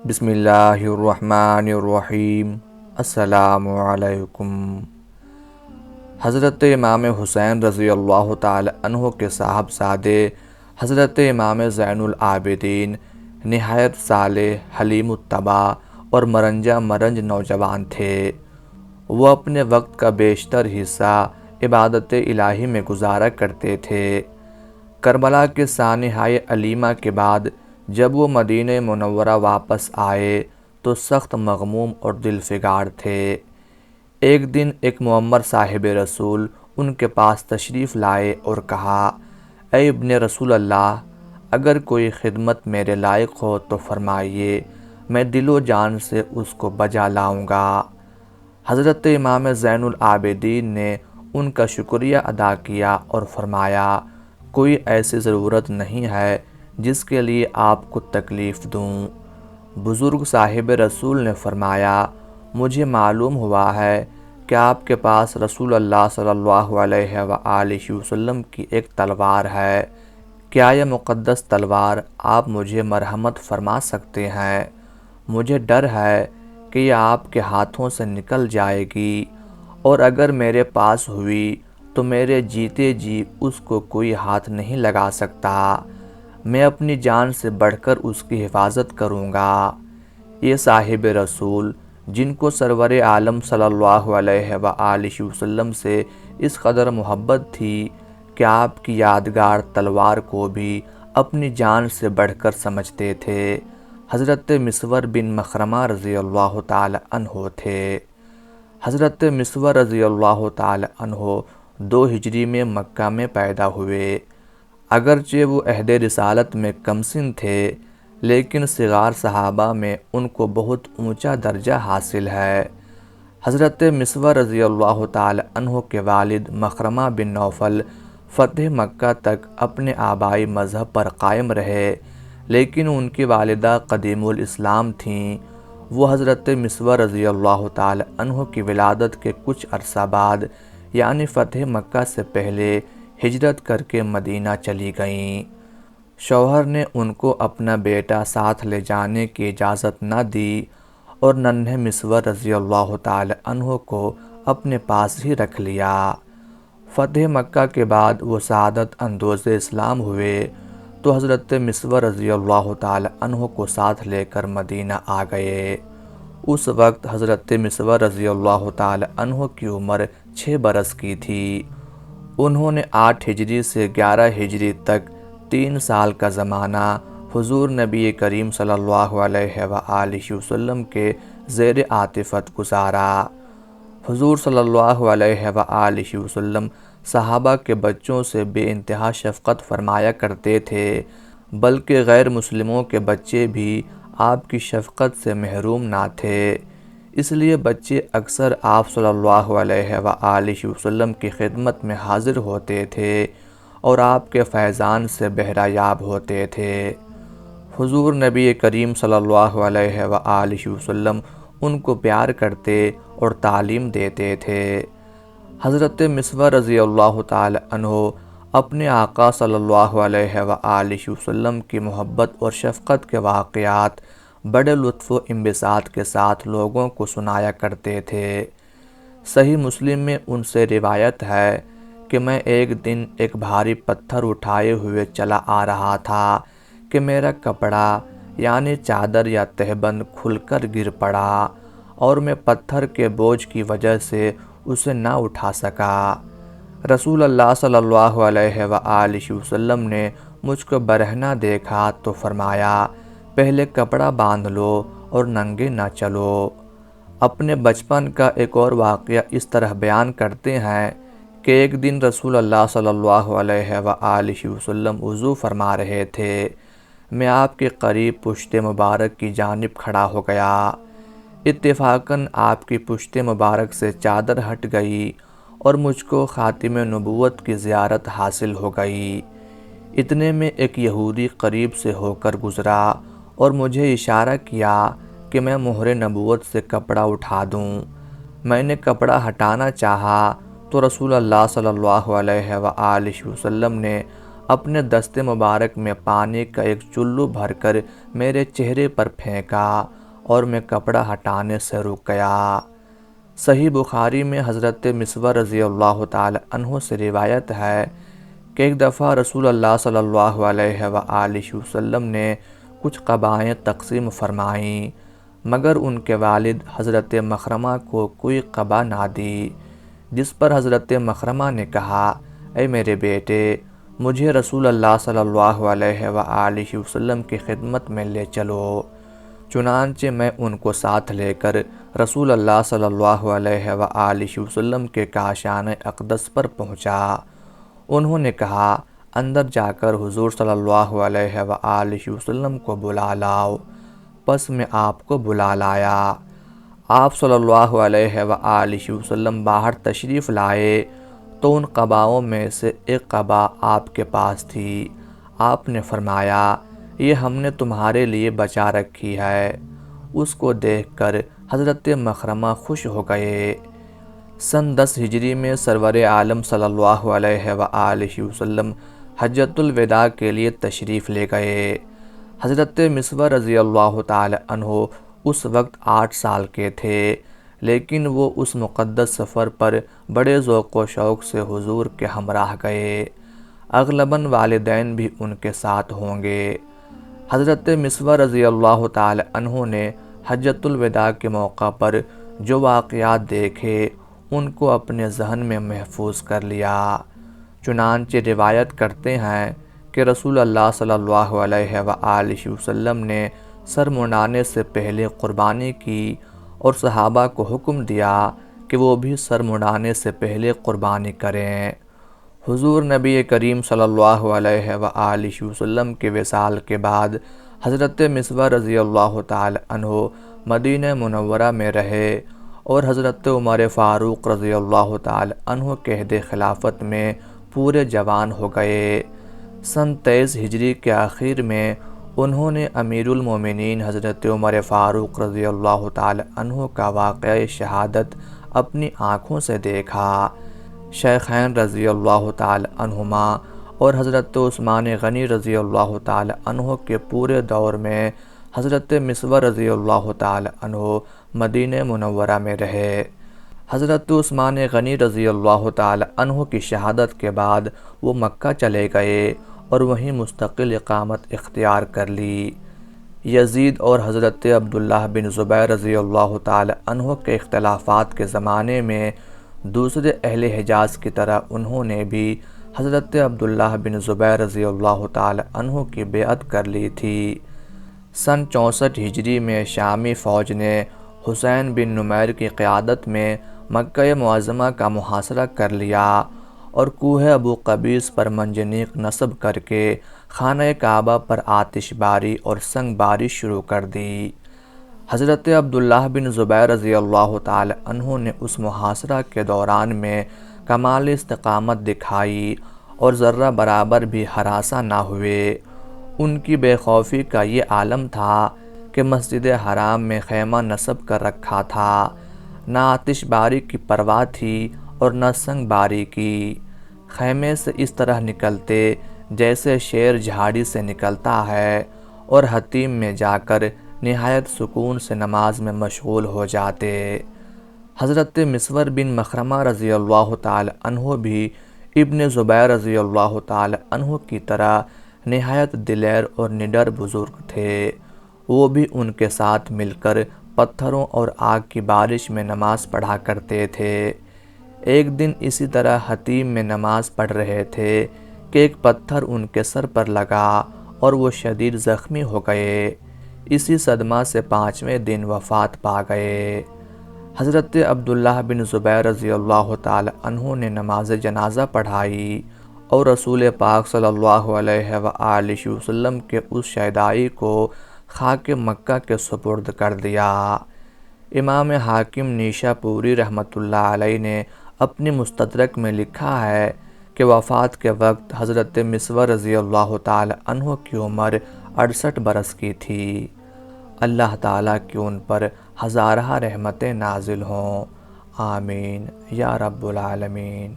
بسم اللہ الرحمن الرحیم۔ السلام علیکم۔ حضرت امام حسین رضی اللہ تعالی عنہ کے صاحبزادے حضرت امام زین العابدین نہایت صالح، حلیم الطبع اور مرنجہ مرنج نوجوان تھے۔ وہ اپنے وقت کا بیشتر حصہ عبادت الہی میں گزارا کرتے تھے۔ کربلا کے سانحۂ علیمہ کے بعد جب وہ مدینہ منورہ واپس آئے تو سخت مغموم اور دل فگار تھے۔ ایک دن ایک معمر صاحب رسول ان کے پاس تشریف لائے اور کہا، اے ابن رسول اللہ، اگر کوئی خدمت میرے لائق ہو تو فرمائیے، میں دل و جان سے اس کو بجا لاؤں گا۔ حضرت امام زین العابدین نے ان کا شکریہ ادا کیا اور فرمایا، کوئی ایسی ضرورت نہیں ہے جس کے لیے آپ کو تکلیف دوں۔ بزرگ صاحب رسول نے فرمایا، مجھے معلوم ہوا ہے کہ آپ کے پاس رسول اللہ صلی اللہ علیہ وآلہ وسلم کی ایک تلوار ہے۔ کیا یہ مقدس تلوار آپ مجھے مرحمت فرما سکتے ہیں؟ مجھے ڈر ہے کہ یہ آپ کے ہاتھوں سے نکل جائے گی، اور اگر میرے پاس ہوئی تو میرے جیتے جی اس کو کوئی ہاتھ نہیں لگا سکتا۔ میں اپنی جان سے بڑھ کر اس کی حفاظت کروں گا۔ یہ صاحب رسول، جن کو سرور عالم صلی اللہ علیہ وآلہ وسلم سے اس قدر محبت تھی کہ آپ کی یادگار تلوار کو بھی اپنی جان سے بڑھ کر سمجھتے تھے، حضرت مسور بن مخرمہ رضی اللہ تعالی عنہ تھے۔ حضرت مسور رضی اللہ تعالی عنہ 2 ہجری میں مکہ میں پیدا ہوئے۔ اگرچہ وہ عہد رسالت میں کم سن تھے، لیکن صغار صحابہ میں ان کو بہت اونچا درجہ حاصل ہے۔ حضرت مسور رضی اللہ تعالی عنہ کے والد مخرمہ بن نوفل فتح مکہ تک اپنے آبائی مذہب پر قائم رہے، لیکن ان کی والدہ قدیم الاسلام تھیں۔ وہ حضرت مسور رضی اللہ تعالی عنہ کی ولادت کے کچھ عرصہ بعد یعنی فتح مکہ سے پہلے ہجرت کر کے مدینہ چلی گئیں۔ شوہر نے ان کو اپنا بیٹا ساتھ لے جانے کی اجازت نہ دی اور ننھے مسور رضی اللہ تعالی عنہ کو اپنے پاس ہی رکھ لیا۔ فتح مکہ کے بعد وہ سعادت اندوز اسلام ہوئے تو حضرت مسور رضی اللہ تعالی عنہ کو ساتھ لے کر مدینہ آ گئے۔ اس وقت حضرت مسور رضی اللہ تعالی عنہ کی عمر 6 برس کی تھی۔ انہوں نے 8 ہجری سے 11 ہجری تک 3 سال کا زمانہ حضور نبی کریم صلی اللہ علیہ وآلہ وسلم کے زیر عاطفت گزارا۔ حضور صلی اللہ علیہ وآلہ وسلم صحابہ کے بچوں سے بے انتہا شفقت فرمایا کرتے تھے، بلکہ غیر مسلموں کے بچے بھی آپ کی شفقت سے محروم نہ تھے۔ اس لیے بچے اکثر آپ صلی اللہ علیہ وآلہ وسلم کی خدمت میں حاضر ہوتے تھے اور آپ کے فیضان سے بہرہ یاب ہوتے تھے۔ حضور نبی کریم صلی اللہ علیہ وآلہ وسلم ان کو پیار کرتے اور تعلیم دیتے تھے۔ حضرت مسور رضی اللہ تعالی عنہ اپنے آقا صلی اللہ علیہ وآلہ وسلم کی محبت اور شفقت کے واقعات بڑے لطف و انبساط کے ساتھ لوگوں کو سنایا کرتے تھے۔ صحیح مسلم میں ان سے روایت ہے کہ میں ایک دن ایک بھاری پتھر اٹھائے ہوئے چلا آ رہا تھا کہ میرا کپڑا یعنی چادر یا تہبند کھل کر گر پڑا اور میں پتھر کے بوجھ کی وجہ سے اسے نہ اٹھا سکا۔ رسول اللہ صلی اللہ علیہ وآلہ وسلم نے مجھ کو برہنہ دیکھا تو فرمایا، پہلے کپڑا باندھ لو اور ننگے نہ چلو۔ اپنے بچپن کا ایک اور واقعہ اس طرح بیان کرتے ہیں کہ ایک دن رسول اللہ صلی اللہ علیہ وآلہ وسلم وضو فرما رہے تھے۔ میں آپ کے قریب پشت مبارک کی جانب کھڑا ہو گیا۔ اتفاقاً آپ کی پشت مبارک سے چادر ہٹ گئی اور مجھ کو خاتم نبوت کی زیارت حاصل ہو گئی۔ اتنے میں ایک یہودی قریب سے ہو کر گزرا اور مجھے اشارہ کیا کہ میں مہر نبوت سے کپڑا اٹھا دوں۔ میں نے کپڑا ہٹانا چاہا تو رسول اللہ صلی اللہ علیہ وآلہ وسلم نے اپنے دست مبارک میں پانی کا ایک چلو بھر کر میرے چہرے پر پھینکا اور میں کپڑا ہٹانے سے رک گیا۔ صحیح بخاری میں حضرت مسور رضی اللہ تعالی عنہ سے روایت ہے کہ ایک دفعہ رسول اللہ صلی اللہ علیہ وآلہ وسلم نے کچھ قبائیں تقسیم فرمائیں، مگر ان کے والد حضرت مخرمہ کو کوئی قبا نہ دی، جس پر حضرت مخرمہ نے کہا، اے میرے بیٹے، مجھے رسول اللہ صلی اللہ علیہ وآلہ وسلم کی خدمت میں لے چلو۔ چنانچہ میں ان کو ساتھ لے کر رسول اللہ صلی اللہ علیہ وآلہ وسلم کے کاشان اقدس پر پہنچا۔ انہوں نے کہا، اندر جا کر حضور صلی اللہ علیہ وآلہ وسلم کو بلا لاؤ۔ پس میں آپ کو بلا لایا۔ آپ صلی اللہ علیہ وآلہ وسلم باہر تشریف لائے تو ان قباؤں میں سے ایک قبا آپ کے پاس تھی۔ آپ نے فرمایا، یہ ہم نے تمہارے لیے بچا رکھی ہے۔ اس کو دیکھ کر حضرت مخرمہ خوش ہو گئے۔ سن 10 ہجری میں سرور عالم صلی اللہ علیہ وآلہ وسلم حجۃ الوداع کے لیے تشریف لے گئے۔ حضرت مسور رضی اللہ تعالی عنہ اس وقت 8 سال کے تھے، لیکن وہ اس مقدس سفر پر بڑے ذوق و شوق سے حضور کے ہمراہ گئے۔ اغلباً والدین بھی ان کے ساتھ ہوں گے۔ حضرت مسور رضی اللہ تعالی عنہ نے حجۃ الوداع کے موقع پر جو واقعات دیکھے ان کو اپنے ذہن میں محفوظ کر لیا۔ چنانچہ روایت کرتے ہیں کہ رسول اللہ صلی اللہ علیہ وآلہ وسلم نے سر منڈانے سے پہلے قربانی کی اور صحابہ کو حکم دیا کہ وہ بھی سر منڈانے سے پہلے قربانی کریں۔ حضور نبی کریم صلی اللہ علیہ وآلہ وسلم کے وصال کے بعد حضرت مسور رضی اللہ تعالی عنہ مدینہ منورہ میں رہے اور حضرت عمر فاروق رضی اللہ تعالی عنہ کے عہد خلافت میں پورے جوان ہو گئے۔ سن 23 ہجری کے آخر میں انہوں نے امیر المومنین حضرت عمر فاروق رضی اللہ تعالی عنہ کا واقعہ شہادت اپنی آنکھوں سے دیکھا۔ شیخین رضی اللہ تعالی عنہما اور حضرت عثمان غنی رضی اللہ تعالی عنہ کے پورے دور میں حضرت مسور رضی اللہ تعالی عنہ مدینہ منورہ میں رہے۔ حضرت عثمان غنی رضی اللہ تعالی عنہ کی شہادت کے بعد وہ مکہ چلے گئے اور وہیں مستقل اقامت اختیار کر لی۔ یزید اور حضرت عبداللہ بن زبیر رضی اللہ تعالی عنہ کے اختلافات کے زمانے میں دوسرے اہل حجاز کی طرح انہوں نے بھی حضرت عبداللہ بن زبیر رضی اللہ تعالی عنہ کی بیعت کر لی تھی۔ سن 64 ہجری میں شامی فوج نے حسین بن نمیر کی قیادت میں مکہ معظمہ کا محاصرہ کر لیا اور کوہ ابو قبیس پر منجنیق نصب کر کے خانہ کعبہ پر آتش باری اور سنگ باری شروع کر دی۔ حضرت عبداللہ بن زبیر رضی اللہ تعالی عنہ نے اس محاصرہ کے دوران میں کمال استقامت دکھائی اور ذرہ برابر بھی ہراساں نہ ہوئے۔ ان کی بے خوفی کا یہ عالم تھا کہ مسجد حرام میں خیمہ نصب کر رکھا تھا، نہ آتش باری کی پرواہ تھی اور نہ سنگ باری کی۔ خیمے سے اس طرح نکلتے جیسے شیر جھاڑی سے نکلتا ہے اور حتیم میں جا کر نہایت سکون سے نماز میں مشغول ہو جاتے۔ حضرت مسور بن مخرمہ رضی اللہ تعالی عنہ بھی ابن زبیر رضی اللہ تعالی عنہ کی طرح نہایت دلیر اور نڈر بزرگ تھے۔ وہ بھی ان کے ساتھ مل کر پتھروں اور آگ کی بارش میں نماز پڑھا کرتے تھے۔ ایک دن اسی طرح حتیم میں نماز پڑھ رہے تھے کہ ایک پتھر ان کے سر پر لگا اور وہ شدید زخمی ہو گئے۔ اسی صدمہ سے 5ویں دن وفات پا گئے۔ حضرت عبداللہ بن زبیر رضی اللہ تعالی عنہ نے نماز جنازہ پڑھائی اور رسول پاک صلی اللہ علیہ وآلہ وسلم کے اس شہدائی کو خاک مکہ کے سپرد کر دیا۔ امام حاکم نیشا پوری رحمۃ اللہ علیہ نے اپنی مستدرک میں لکھا ہے کہ وفات کے وقت حضرت مسور رضی اللہ تعالی عنہ کی عمر 68 برس کی تھی۔ اللہ تعالیٰ کی ان پر ہزارہ رحمتیں نازل ہوں، آمین یا رب العالمین۔